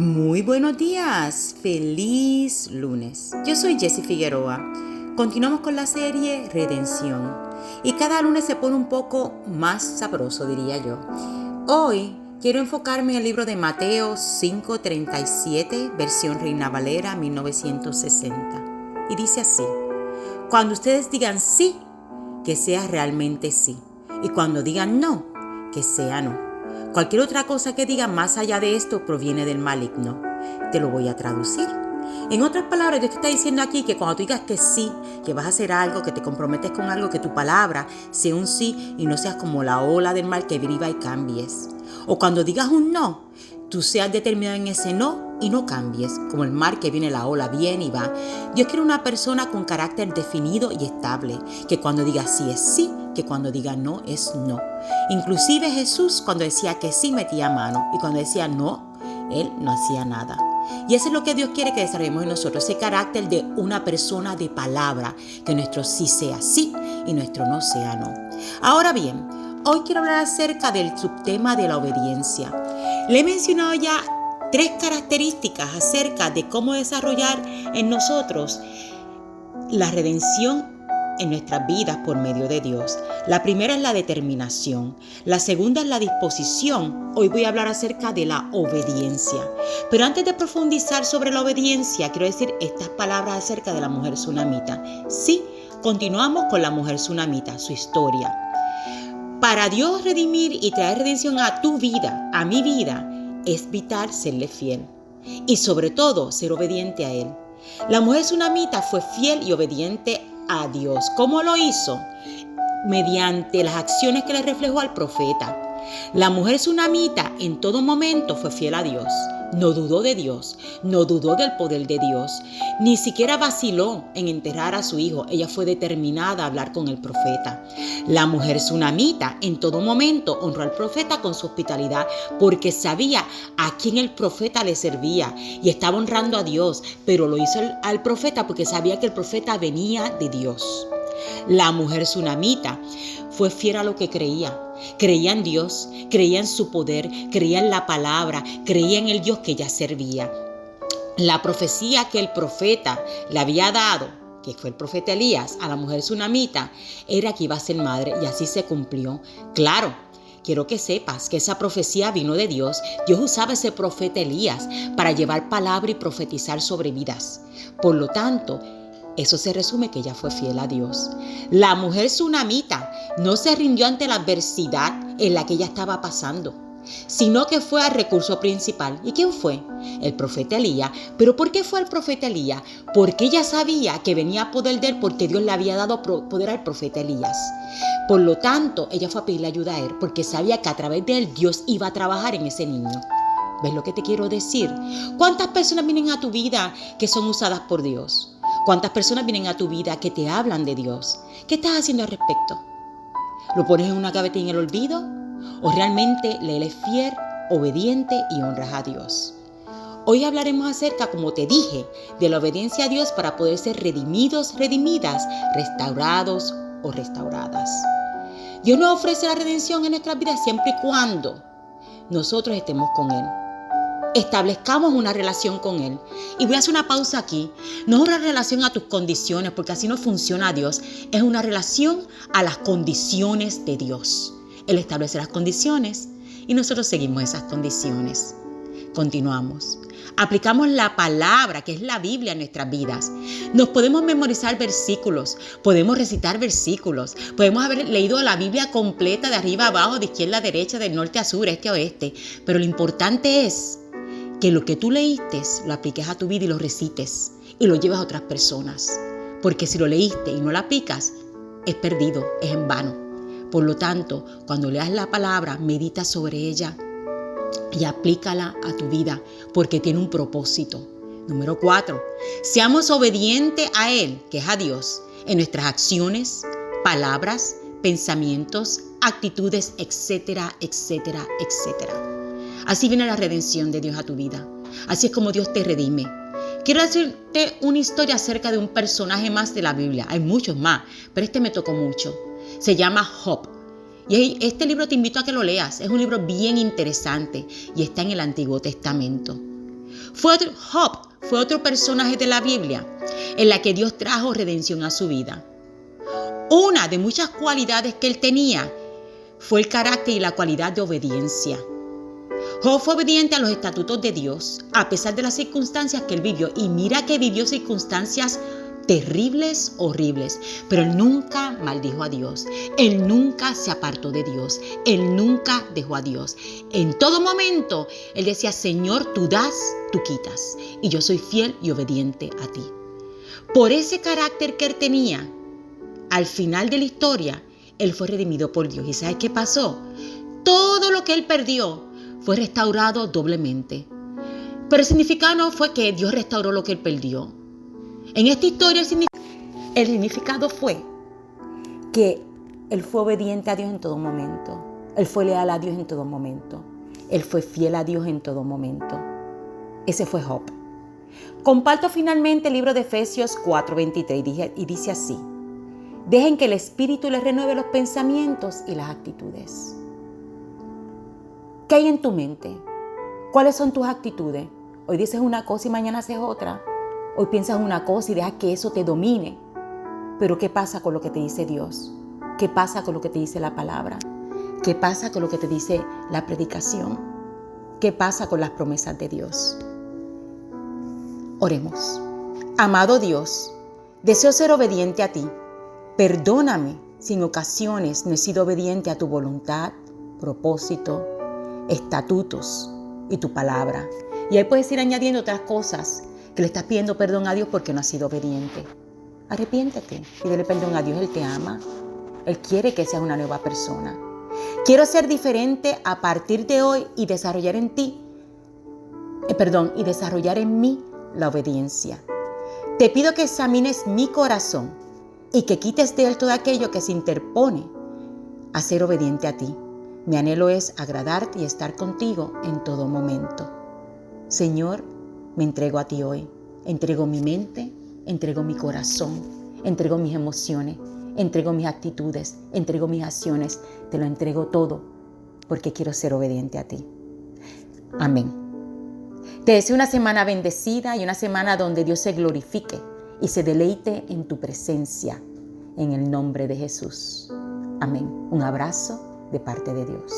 Muy buenos días, feliz lunes. Yo soy Jessie Figueroa. Continuamos con la serie Redención y cada lunes se pone un poco más sabroso, diría yo. Hoy quiero enfocarme en el libro de Mateo 5:37, versión Reina Valera 1960. Y dice así: cuando ustedes digan sí, que sea realmente sí. Y cuando digan no, que sea no. Cualquier otra cosa que digan más allá de esto proviene del maligno. Te lo voy a traducir. En otras palabras, Dios te está diciendo aquí que cuando tú digas que sí, que vas a hacer algo, que te comprometes con algo, que tu palabra sea un sí y no seas como la ola del mar que viva y cambies. O cuando digas un no, tú seas determinado en ese no y no cambies, como el mar que viene la ola, viene y va. Dios quiere una persona con carácter definido y estable, que cuando diga sí es sí, que cuando diga no es no. Inclusive Jesús cuando decía que sí metía mano y cuando decía no, Él no hacía nada. Y eso es lo que Dios quiere que desarrollemos en nosotros, ese carácter de una persona de palabra, que nuestro sí sea sí y nuestro no sea no. Ahora bien, hoy quiero hablar acerca del subtema de la obediencia. Le he mencionado ya 3 características acerca de cómo desarrollar en nosotros la redención en nuestras vidas por medio de Dios. La primera es la determinación. La segunda es la disposición. Hoy voy a hablar acerca de la obediencia. Pero antes de profundizar sobre la obediencia, quiero decir estas palabras acerca de la mujer sunamita. Sí, continuamos con la mujer sunamita, su historia. Para Dios redimir y traer redención a tu vida, a mi vida, es vital serle fiel. Y sobre todo, ser obediente a Él. La mujer sunamita fue fiel y obediente a Dios. ¿Cómo lo hizo? Mediante las acciones que le reflejó al profeta. La mujer sunamita en todo momento fue fiel a Dios. No dudó de Dios, no dudó del poder de Dios, ni siquiera vaciló en enterrar a su hijo. Ella fue determinada a hablar con el profeta. La mujer sunamita en todo momento honró al profeta con su hospitalidad porque sabía a quién el profeta le servía y estaba honrando a Dios, pero lo hizo al profeta porque sabía que el profeta venía de Dios. La mujer sunamita fue fiel a lo que creía. Creía en Dios, creía en su poder, creía en la palabra, creía en el Dios que ella servía. La profecía que el profeta le había dado, que fue el profeta Elías, a la mujer sunamita, era que iba a ser madre y así se cumplió. Claro, quiero que sepas que esa profecía vino de Dios. Dios usaba ese profeta Elías para llevar palabra y profetizar sobre vidas. Por lo tanto, eso se resume que ella fue fiel a Dios. La mujer sunamita no se rindió ante la adversidad en la que ella estaba pasando, sino que fue al recurso principal. ¿Y quién fue? El profeta Elías. ¿Pero por qué fue el profeta Elías? Porque ella sabía que venía poder de él porque Dios le había dado poder al profeta Elías. Por lo tanto, ella fue a pedirle ayuda a él porque sabía que a través de él Dios iba a trabajar en ese niño. ¿Ves lo que te quiero decir? ¿Cuántas personas vienen a tu vida que son usadas por Dios? ¿Cuántas personas vienen a tu vida que te hablan de Dios? ¿Qué estás haciendo al respecto? ¿Lo pones en una gaveta y en el olvido? ¿O realmente le eres fiel, obediente y honras a Dios? Hoy hablaremos acerca, como te dije, de la obediencia a Dios para poder ser redimidos, redimidas, restaurados o restauradas. Dios nos ofrece la redención en nuestras vidas siempre y cuando nosotros estemos con Él. Establezcamos una relación con Él. Y voy a hacer una pausa aquí. No es una relación a tus condiciones, porque así no funciona Dios. Es una relación a las condiciones de Dios. Él establece las condiciones y nosotros seguimos esas condiciones. Continuamos. Aplicamos la palabra, que es la Biblia, en nuestras vidas. Nos podemos memorizar versículos, podemos recitar versículos, podemos haber leído la Biblia completa de arriba a abajo, de izquierda a derecha, de norte a sur, este a oeste. Pero lo importante es que lo que tú leíste lo apliques a tu vida y lo recites y lo llevas a otras personas. Porque si lo leíste y no lo aplicas, es perdido, es en vano. Por lo tanto, cuando leas la palabra, medita sobre ella y aplícala a tu vida porque tiene un propósito. Número 4, seamos obedientes a Él, que es a Dios, en nuestras acciones, palabras, pensamientos, actitudes, etcétera, etcétera, etcétera. Así viene la redención de Dios a tu vida. Así es como Dios te redime. Quiero decirte una historia acerca de un personaje más de la Biblia. Hay muchos más, pero este me tocó mucho. Se llama Job. Y este libro te invito a que lo leas. Es un libro bien interesante y está en el Antiguo Testamento. Job fue otro personaje de la Biblia en la que Dios trajo redención a su vida. Una de muchas cualidades que él tenía fue el carácter y la cualidad de obediencia. Job fue obediente a los estatutos de Dios a pesar de las circunstancias que él vivió. Y mira que vivió circunstancias terribles, horribles, pero él nunca maldijo a Dios. Él nunca se apartó de Dios. Él nunca dejó a Dios. En todo momento, él decía, Señor, tú das, tú quitas. Y yo soy fiel y obediente a ti. Por ese carácter que él tenía, al final de la historia, él fue redimido por Dios. ¿Y sabes qué pasó? Todo lo que él perdió fue restaurado doblemente. Pero el significado no fue que Dios restauró lo que él perdió. En esta historia el significado fue que él fue obediente a Dios en todo momento. Él fue leal a Dios en todo momento. Él fue fiel a Dios en todo momento. Ese fue Job. Comparto finalmente el libro de Efesios 4:23 y dice así: dejen que el Espíritu les renueve los pensamientos y las actitudes. ¿Qué hay en tu mente? ¿Cuáles son tus actitudes? Hoy dices una cosa y mañana haces otra. Hoy piensas una cosa y dejas que eso te domine. Pero ¿qué pasa con lo que te dice Dios? ¿Qué pasa con lo que te dice la palabra? ¿Qué pasa con lo que te dice la predicación? ¿Qué pasa con las promesas de Dios? Oremos. Amado Dios, deseo ser obediente a ti. Perdóname si en ocasiones no he sido obediente a tu voluntad, propósito, estatutos y tu palabra. Y ahí puedes ir añadiendo otras cosas que le estás pidiendo perdón a Dios porque no has sido obediente. Arrepiéntete, pídele perdón a Dios, Él te ama. Él quiere que seas una nueva persona. Quiero ser diferente a partir de hoy y desarrollar en mí la obediencia. Te pido que examines mi corazón y que quites de él todo aquello que se interpone a ser obediente a ti. Mi anhelo es agradarte y estar contigo en todo momento. Señor, me entrego a ti hoy. Entrego mi mente, entrego mi corazón, entrego mis emociones, entrego mis actitudes, entrego mis acciones. Te lo entrego todo porque quiero ser obediente a ti. Amén. Te deseo una semana bendecida y una semana donde Dios se glorifique y se deleite en tu presencia. En el nombre de Jesús. Amén. Un abrazo de parte de Dios.